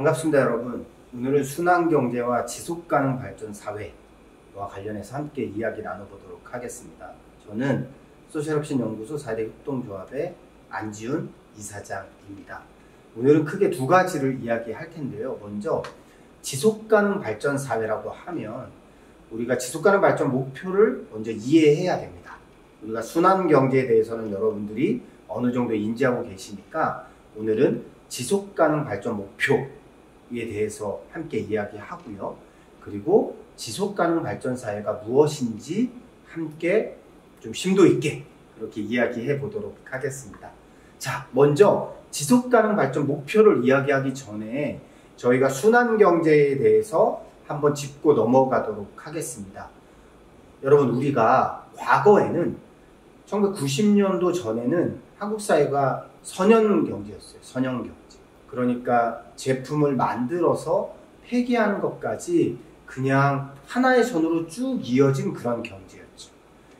반갑습니다, 여러분. 오늘은 순환경제와 지속가능 발전 사회와 관련해서 함께 이야기 나눠보도록 하겠습니다. 저는 소셜혁신연구소 4대 협동조합의 안지훈 이사장입니다. 오늘은 크게 두 가지를 이야기할 텐데요. 먼저 지속가능 발전 사회라고 하면 우리가 지속가능 발전 목표를 먼저 이해해야 됩니다. 우리가 순환경제에 대해서는 여러분들이 어느 정도 인지하고 계시니까 오늘은 지속가능 발전 목표에 대해서 함께 이야기하고요. 그리고 지속가능 발전 사회가 무엇인지 함께 좀 심도 있게 그렇게 이야기해 보도록 하겠습니다. 자, 먼저 지속가능 발전 목표를 이야기하기 전에 저희가 순환경제에 대해서 한번 짚고 넘어가도록 하겠습니다. 여러분, 우리가 과거에는 1990년도 전에는 한국 사회가 선형경제였어요. 선형경제. 그러니까 제품을 만들어서 폐기하는 것까지 그냥 하나의 선으로 쭉 이어진 그런 경제였죠.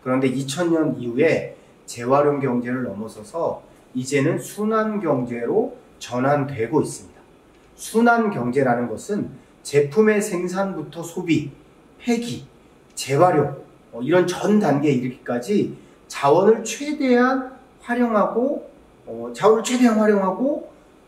그런데 2000년 이후에 재활용 경제를 넘어서서 이제는 순환경제로 전환되고 있습니다. 순환경제라는 것은 제품의 생산부터 소비, 폐기, 재활용 이런 전 단계에 이르기까지 자원을 최대한 활용하고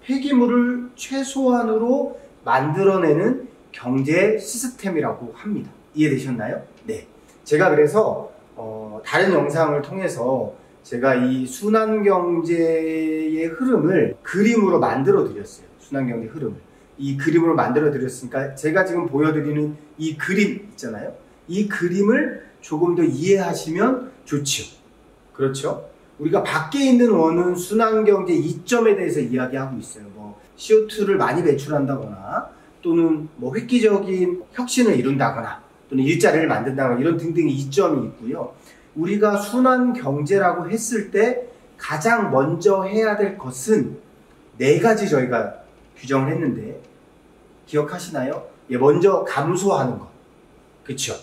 폐기물을 최소한으로 만들어내는 경제 시스템이라고 합니다. 이해되셨나요? 네. 제가 그래서 다른 영상을 통해서 제가 이 순환경제의 흐름을 그림으로 만들어 드렸어요. 순환경제 흐름을. 이 그림으로 만들어 드렸으니까 제가 지금 보여드리는 이 그림 있잖아요. 이 그림을 조금 더 이해하시면 좋죠. 그렇죠? 우리가 밖에 있는 원은 순환경제 이점에 대해서 이야기하고 있어요. 뭐 CO2를 많이 배출한다거나 또는 뭐 획기적인 혁신을 이룬다거나 또는 일자리를 만든다거나 이런 등등의 이점이 있고요. 우리가 순환경제라고 했을 때 가장 먼저 해야 될 것은 4가지 저희가 규정을 했는데 기억하시나요? 먼저 감소하는 것. 그쵸?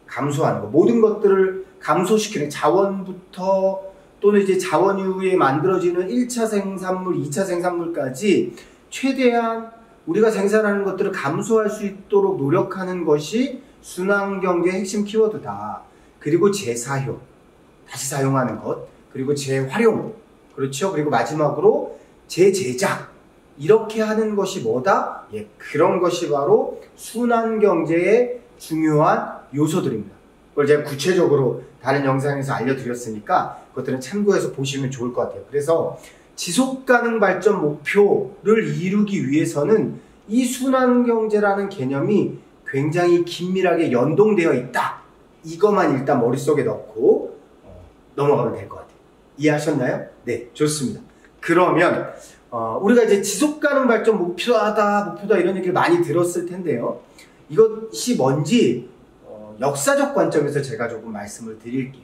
감소하는 것. 모든 것들을 감소시키는 자원부터 또는 이제 자원 이후에 만들어지는 1차 생산물, 2차 생산물까지 최대한 우리가 생산하는 것들을 감소할 수 있도록 노력하는 것이 순환경제의 핵심 키워드다. 그리고 재사용, 다시 사용하는 것, 그리고 재활용, 그렇죠? 그리고 마지막으로 재제작, 이렇게 하는 것이 뭐다? 그런 것이 바로 순환경제의 중요한 요소들입니다. 그걸 제가 구체적으로 다른 영상에서 알려드렸으니까 그것들은 참고해서 보시면 좋을 것 같아요. 그래서 지속가능 발전 목표를 이루기 위해서는 이 순환경제라는 개념이 굉장히 긴밀하게 연동되어 있다. 이것만 일단 머릿속에 넣고 넘어가면 될 것 같아요. 이해하셨나요? 네, 좋습니다. 그러면 우리가 이제 지속가능 발전 목표다 이런 얘기를 많이 들었을 텐데요. 이것이 뭔지 역사적 관점에서 제가 조금 말씀을 드릴게요.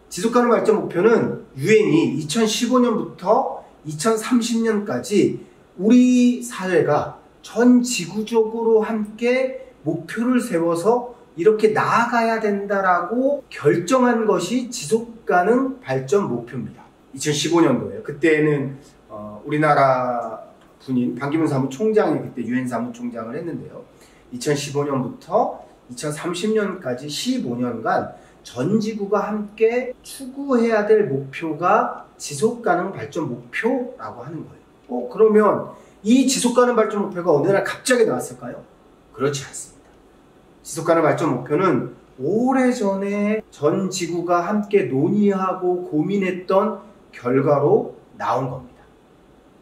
지속가능 발전 목표는 유엔이 2015년부터 2030년까지 우리 사회가 전 지구적으로 함께 목표를 세워서 이렇게 나아가야 된다라고 결정한 것이 지속가능 발전 목표입니다. 2015년도에요. 그때는 우리나라 분인 반기문 사무총장이 그때 유엔 사무총장을 했는데요. 2015년부터 2030년까지 15년간 전 지구가 함께 추구해야 될 목표가 지속가능 발전 목표라고 하는 거예요. 그러면 이 지속가능 발전 목표가 어느 날 갑자기 나왔을까요? 그렇지 않습니다. 지속가능 발전 목표는 오래전에 전 지구가 함께 논의하고 고민했던 결과로 나온 겁니다.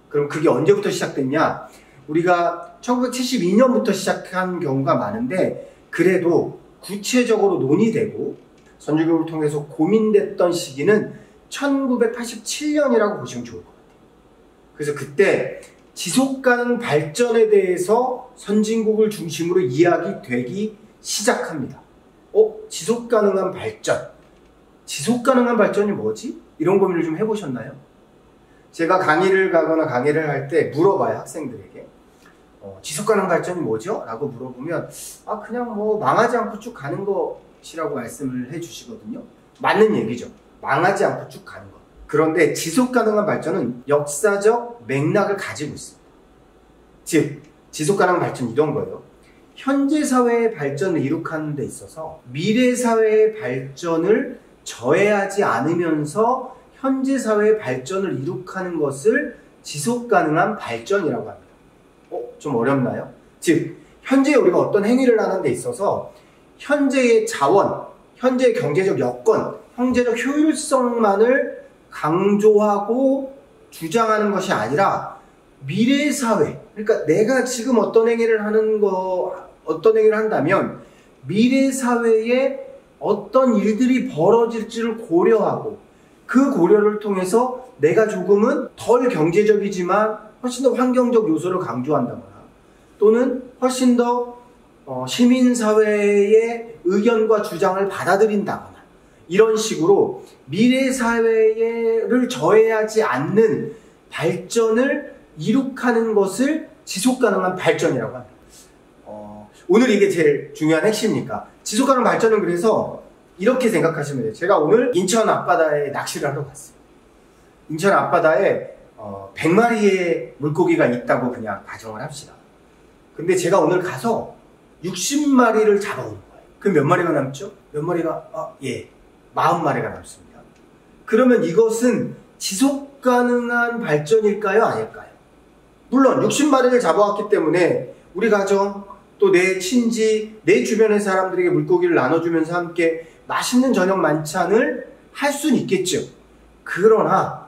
그럼 그게 언제부터 시작됐냐? 우리가 1972년부터 시작한 경우가 많은데 그래도 구체적으로 논의되고 선진국을 통해서 고민됐던 시기는 1987년이라고 보시면 좋을 것 같아요. 그래서 그때 지속가능 발전에 대해서 선진국을 중심으로 이야기되기 시작합니다. 지속가능한 발전. 지속가능한 발전이 뭐지? 이런 고민을 좀 해보셨나요? 제가 강의를 가거나 강의를 할 때 물어봐요, 학생들에게. 지속가능 발전이 뭐죠? 라고 물어보면 그냥 뭐 망하지 않고 쭉 가는 것이라고 말씀을 해주시거든요. 맞는 얘기죠. 망하지 않고 쭉 가는 것. 그런데 지속가능한 발전은 역사적 맥락을 가지고 있습니다. 즉 지속가능 발전 이런 거예요. 현재 사회의 발전을 이룩하는 데 있어서 미래 사회의 발전을 저해하지 않으면서 현재 사회의 발전을 이룩하는 것을 지속가능한 발전이라고 합니다. 좀 어렵나요? 즉, 현재 우리가 어떤 행위를 하는 데 있어서 현재의 자원, 현재의 경제적 여건, 경제적 효율성만을 강조하고 주장하는 것이 아니라 미래 사회, 그러니까 내가 지금 어떤 행위를 한다면 미래 사회에 어떤 일들이 벌어질지를 고려하고 그 고려를 통해서 내가 조금은 덜 경제적이지만 훨씬 더 환경적 요소를 강조한다거나 또는 훨씬 더 시민사회의 의견과 주장을 받아들인다거나 이런 식으로 미래 사회를 저해하지 않는 발전을 이룩하는 것을 지속가능한 발전이라고 합니다. 오늘 이게 제일 중요한 핵심이니까 지속가능 발전은 그래서 이렇게 생각하시면 돼요. 제가 오늘 인천 앞바다에 낚시를 하러 갔어요. 인천 앞바다에 100마리의 물고기가 있다고 그냥 가정을 합시다. 근데 제가 오늘 가서 60마리를 잡아오는 거예요. 그럼 몇 마리가 남죠? 몇 마리가? 40마리가 남습니다. 그러면 이것은 지속 가능한 발전일까요? 아닐까요? 물론 60마리를 잡아왔기 때문에 우리 가정, 또 내 친지, 내 주변의 사람들에게 물고기를 나눠주면서 함께 맛있는 저녁 만찬을 할 수는 있겠죠. 그러나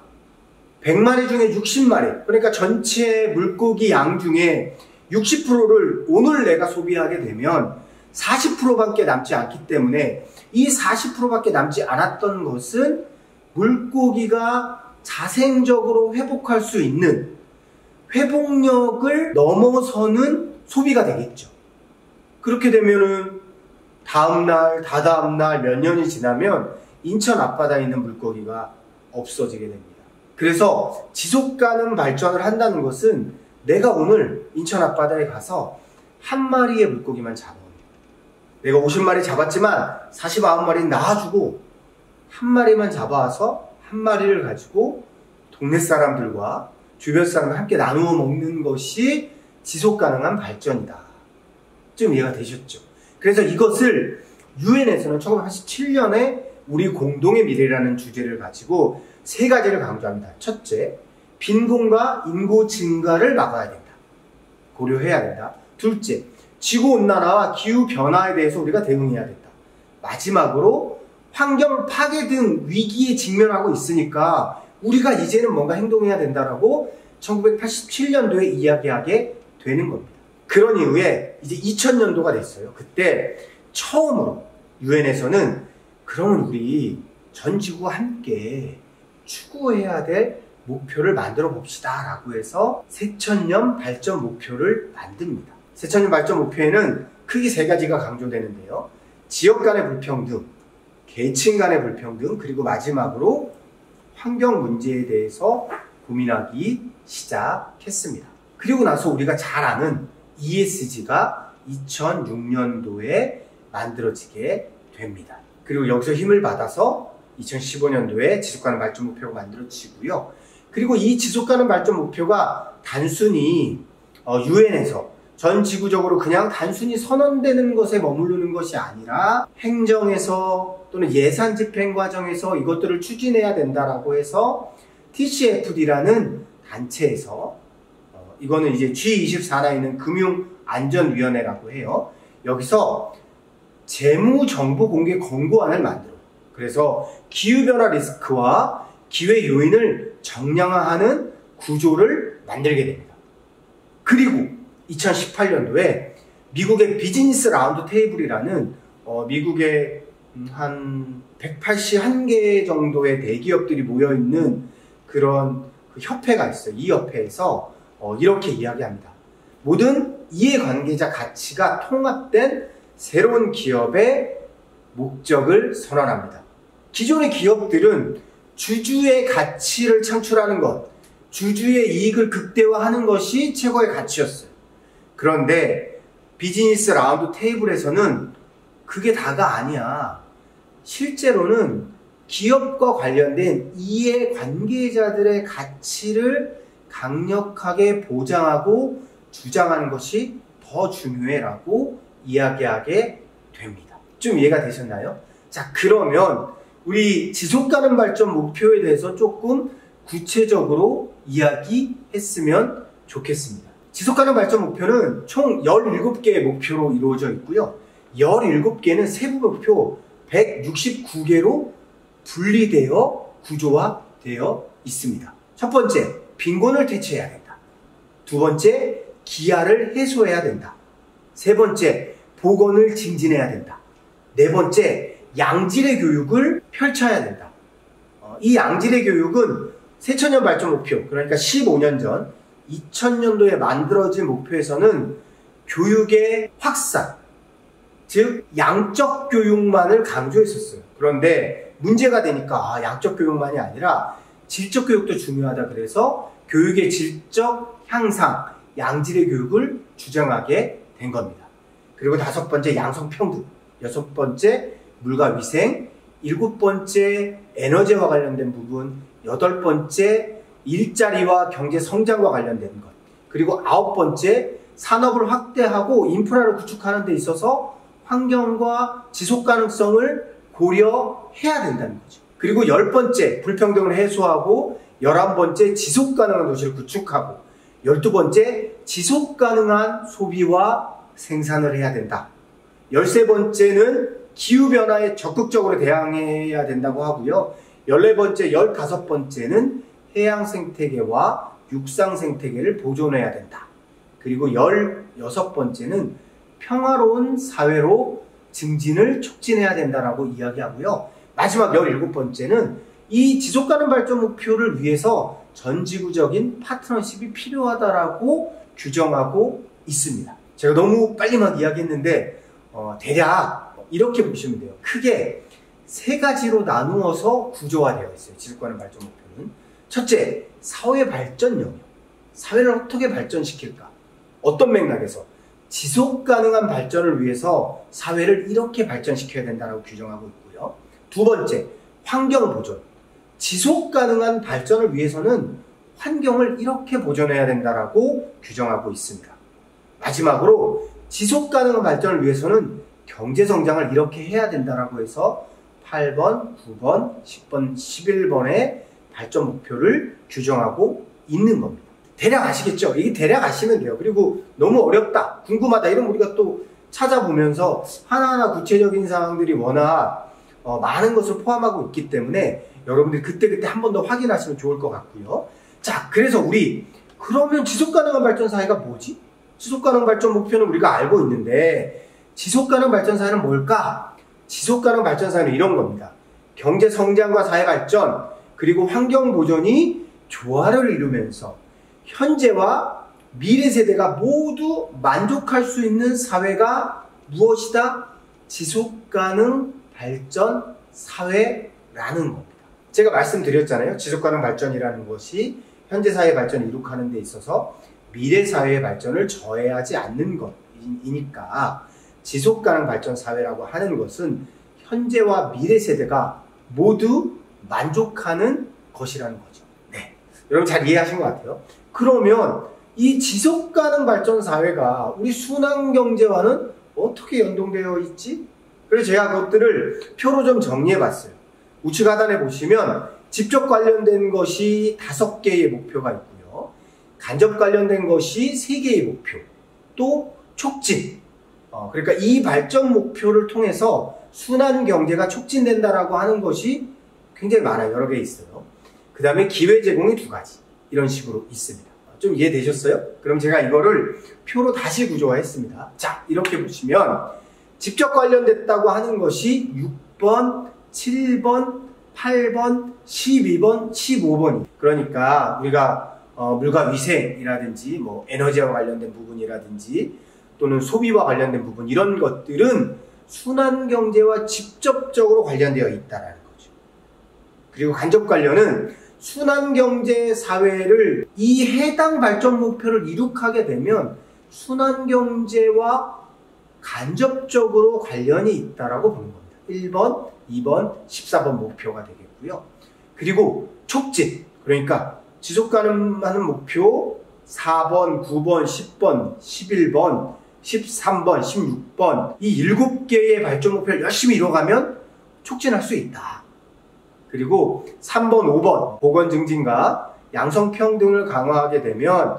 100마리 중에 60마리, 그러니까 전체 물고기 양 중에 60%를 오늘 내가 소비하게 되면 40%밖에 남지 않기 때문에 이 40%밖에 남지 않았던 것은 물고기가 자생적으로 회복할 수 있는 회복력을 넘어서는 소비가 되겠죠. 그렇게 되면은 다음날, 다다음날 몇 년이 지나면 인천 앞바다에 있는 물고기가 없어지게 됩니다. 그래서 지속가능 발전을 한다는 것은 내가 오늘 인천 앞바다에 가서 한 마리의 물고기만 잡아옵니다. 내가 50마리 잡았지만 49마리는 놔주고 한 마리만 잡아와서 한 마리를 가지고 동네 사람들과 주변 사람과 함께 나누어 먹는 것이 지속가능한 발전이다. 좀 이해가 되셨죠? 그래서 이것을 유엔에서는 1987년에 우리 공동의 미래라는 주제를 가지고 세 가지를 강조합니다. 첫째, 빈곤과 인구 증가를 막아야 된다. 고려해야 된다. 둘째, 지구온난화와 기후변화에 대해서 우리가 대응해야 된다. 마지막으로 환경 파괴 등 위기에 직면하고 있으니까 우리가 이제는 뭔가 행동해야 된다라고 1987년도에 이야기하게 되는 겁니다. 그런 이후에 이제 2000년도가 됐어요. 그때 처음으로 유엔에서는 그러면 우리 전 지구와 함께 추구해야 될 목표를 만들어 봅시다 라고 해서 새천년 발전 목표를 만듭니다. 새천년 발전 목표에는 크게 세 가지가 강조되는데요. 지역 간의 불평등, 계층 간의 불평등, 그리고 마지막으로 환경 문제에 대해서 고민하기 시작했습니다. 그리고 나서 우리가 잘 아는 ESG가 2006년도에 만들어지게 됩니다. 그리고 여기서 힘을 받아서 2015년도에 지속가능 발전 목표가 만들어지고요. 그리고 이 지속가능 발전 목표가 단순히 유엔에서 전 지구적으로 그냥 단순히 선언되는 것에 머무르는 것이 아니라 행정에서 또는 예산 집행 과정에서 이것들을 추진해야 된다라고 해서 TCFD라는 단체에서 이거는 이제 G24나 있는 금융안전위원회라고 해요. 여기서 재무정보 공개 권고안을 만들어요. 그래서 기후변화 리스크와 기회 요인을 정량화하는 구조를 만들게 됩니다. 그리고 2018년도에 미국의 비즈니스 라운드 테이블이라는 미국의 한 181개 정도의 대기업들이 모여있는 그런 그 협회가 있어요. 이 협회에서 이렇게 이야기합니다. 모든 이해관계자 가치가 통합된 새로운 기업의 목적을 선언합니다. 기존의 기업들은 주주의 가치를 창출하는 것, 주주의 이익을 극대화하는 것이 최고의 가치였어요. 그런데 비즈니스 라운드 테이블에서는 그게 다가 아니야. 실제로는 기업과 관련된 이해관계자들의 가치를 강력하게 보장하고 주장하는 것이 더 중요해라고 이야기하게 됩니다. 좀 이해가 되셨나요? 자, 그러면 우리 지속가능 발전 목표에 대해서 조금 구체적으로 이야기했으면 좋겠습니다. 지속가능 발전 목표는 총 17개의 목표로 이루어져 있고요. 17개는 세부 목표 169개로 분리되어 구조화되어 있습니다. 첫 번째, 빈곤을 퇴치해야 된다. 두 번째, 기아를 해소해야 된다. 세 번째, 보건을 증진해야 된다. 네 번째, 양질의 교육을 펼쳐야 된다. 이 양질의 교육은 새천년 발전 목표, 그러니까 15년 전 2000년도에 만들어진 목표에서는 교육의 확산, 즉 양적 교육만을 강조했었어요. 그런데 문제가 되니까 양적 교육만이 아니라 질적 교육도 중요하다 그래서 교육의 질적 향상, 양질의 교육을 주장하게 된 겁니다. 그리고 다섯 번째, 양성평등, 여섯 번째, 물과 위생, 일곱 번째, 에너지와 관련된 부분, 여덟 번째, 일자리와 경제 성장과 관련된 것, 그리고 아홉 번째, 산업을 확대하고 인프라를 구축하는 데 있어서 환경과 지속 가능성을 고려해야 된다는 거죠. 그리고 열 번째, 불평등을 해소하고 11번째, 지속 가능한 도시를 구축하고 12번째, 지속 가능한 소비와 생산을 해야 된다. 13번째는 기후변화에 적극적으로 대응해야 된다고 하고요. 14번째, 15번째는 해양 생태계와 육상 생태계를 보존해야 된다. 그리고 16번째는 평화로운 사회로 증진을 촉진해야 된다라고 이야기하고요. 마지막 17번째는 이 지속가능 발전 목표를 위해서 전지구적인 파트너십이 필요하다라고 규정하고 있습니다. 제가 너무 빨리 막 이야기했는데 대략 이렇게 보시면 돼요. 크게 세 가지로 나누어서 구조화되어 있어요. 지속가능 발전 목표는. 첫째, 사회 발전 영역. 사회를 어떻게 발전시킬까? 어떤 맥락에서? 지속 가능한 발전을 위해서 사회를 이렇게 발전시켜야 된다고 규정하고 있고요. 두 번째, 환경 보존. 지속 가능한 발전을 위해서는 환경을 이렇게 보존해야 된다고 규정하고 있습니다. 마지막으로 지속 가능한 발전을 위해서는 경제 성장을 이렇게 해야 된다고 해서 8번, 9번, 10번, 11번의 발전 목표를 규정하고 있는 겁니다. 대략 아시겠죠? 이게 대략 아시면 돼요. 그리고 너무 어렵다, 궁금하다 이러면 우리가 또 찾아보면서 하나하나 구체적인 사항들이 워낙 많은 것을 포함하고 있기 때문에 여러분들이 그때그때 한 번 더 확인하시면 좋을 것 같고요. 자, 그래서 그러면 지속가능한 발전 사회가 뭐지? 지속가능 발전 목표는 우리가 알고 있는데 지속가능 발전 사회는 뭘까? 지속가능 발전 사회는 이런 겁니다. 경제 성장과 사회 발전, 그리고 환경 보존이 조화를 이루면서 현재와 미래 세대가 모두 만족할 수 있는 사회가 무엇이다? 지속가능 발전 사회라는 겁니다. 제가 말씀드렸잖아요. 지속가능 발전이라는 것이 현재 사회 발전을 이룩하는 데 있어서 미래 사회의 발전을 저해하지 않는 것이니까 지속가능 발전 사회라고 하는 것은 현재와 미래 세대가 모두 만족하는 것이라는 거죠. 네, 여러분 잘 이해하신 것 같아요. 그러면 이 지속가능 발전 사회가 우리 순환경제와는 어떻게 연동되어 있지? 그래서 제가 그것들을 표로 좀 정리해 봤어요. 우측 하단에 보시면 직접 관련된 것이 5개의 목표가 있고요. 간접 관련된 것이 3개의 목표, 또 촉진. 그러니까 이 발전 목표를 통해서 순환경제가 촉진된다라고 하는 것이 굉장히 많아요. 여러 개 있어요. 그 다음에 기회 제공이 2가지. 이런 식으로 있습니다. 좀 이해되셨어요? 그럼 제가 이거를 표로 다시 구조화했습니다. 자, 이렇게 보시면 직접 관련됐다고 하는 것이 6번, 7번, 8번, 12번, 15번이. 그러니까 우리가 물과 위생이라든지 뭐 에너지와 관련된 부분이라든지 또는 소비와 관련된 부분, 이런 것들은 순환경제와 직접적으로 관련되어 있다는 거죠. 그리고 간접 관련은 순환경제 사회를 이 해당 발전 목표를 이룩하게 되면 순환경제와 간접적으로 관련이 있다라고 보는 겁니다. 1번, 2번, 14번 목표가 되겠고요. 그리고 촉진, 그러니까 지속가능한 목표 4번, 9번, 10번, 11번, 13번, 16번 이 7개의 발전 목표를 열심히 이뤄가면 촉진할 수 있다. 그리고 3번, 5번 보건 증진과 양성평등을 강화하게 되면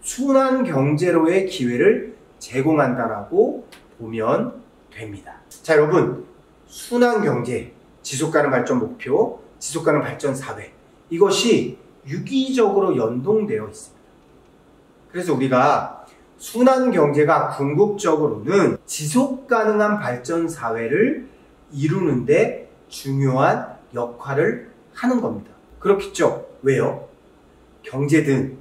순환 경제로의 기회를 제공한다라고 보면 됩니다. 자, 여러분, 순환 경제, 지속가능 발전 목표, 지속가능 발전 사회 이것이 유기적으로 연동되어 있습니다. 그래서 우리가 순환 경제가 궁극적으로는 지속가능한 발전 사회를 이루는데 중요한 역할을 하는 겁니다. 그렇겠죠? 왜요? 경제든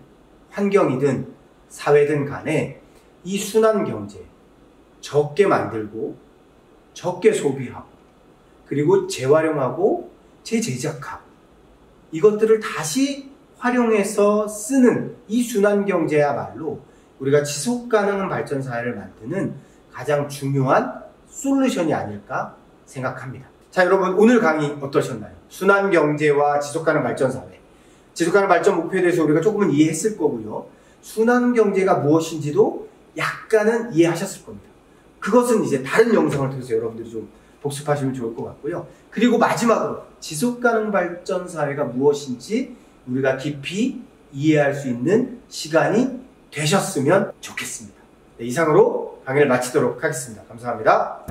환경이든 사회든 간에 이 순환 경제 적게 만들고 적게 소비하고 그리고 재활용하고 재제작하고 이것들을 다시 활용해서 쓰는 이 순환 경제야말로 우리가 지속 가능한 발전 사회를 만드는 가장 중요한 솔루션이 아닐까 생각합니다. 자, 여러분, 오늘 강의 어떠셨나요? 순환 경제와 지속 가능 발전 사회, 지속 가능 발전 목표에 대해서 우리가 조금은 이해했을 거고요. 순환 경제가 무엇인지도 약간은 이해하셨을 겁니다. 그것은 이제 다른 영상을 통해서 여러분들이 좀 복습하시면 좋을 것 같고요. 그리고 마지막으로 지속 가능 발전 사회가 무엇인지 우리가 깊이 이해할 수 있는 시간이 되셨으면 좋겠습니다. 네, 이상으로 강의를 마치도록 하겠습니다. 감사합니다.